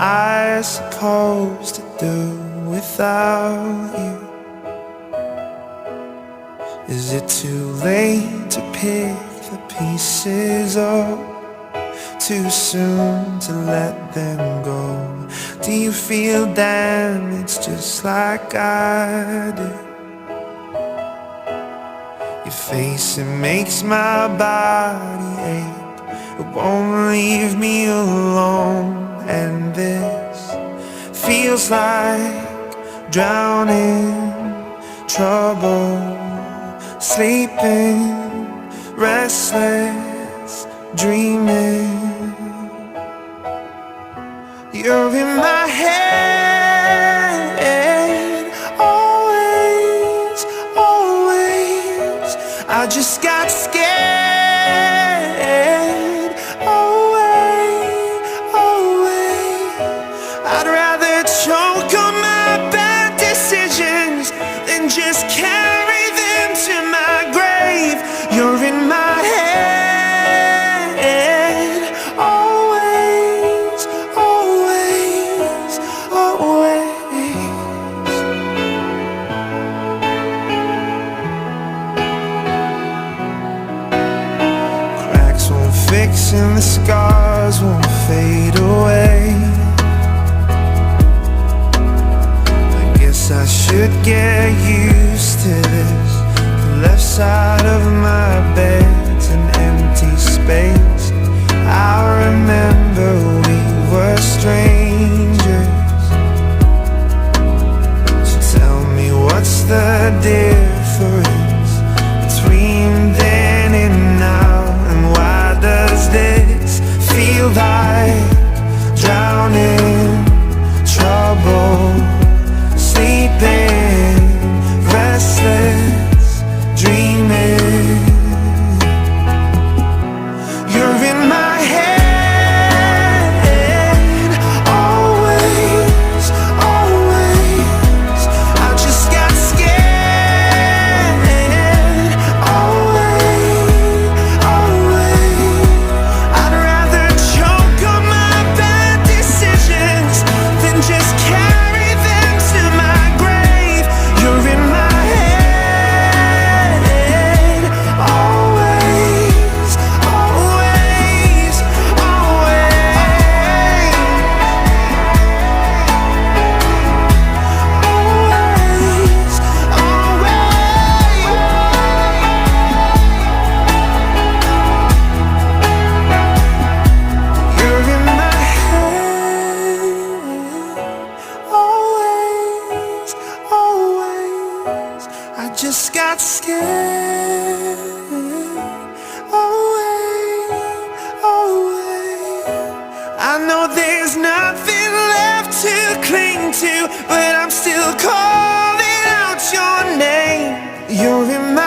I supposed to do without you? Is it too late to pick the pieces up? Too soon to let them go? Do you feel damaged just like I do? Your face, it makes my body ache. It won't leave me alone. And this feels like drowning, trouble, sleeping, restless, dreaming. You're in my head, always, always. I just got scared, away, away. I'd rather choke on my bad decisions than just carry them to my grave. You're in my head, always, always, always. Cracks won't fix and the scars won't fade away. I should get used to this. The left side of my bed's an empty space. I remember we were strangers. So tell me, what's the difference between then and now? And why does this feel like drowning, trouble, sleeping, restless, dreaming? You're in my head, always, always. I just got scared, away, away. I'd rather choke on my bad decisions than just carry them to my grave. You're in my head, always, always, always, always, always. You're in my head, always, always. I just got scared, away, away. I know there's nothing left to cling to, but I'm still calling out your name. You're in my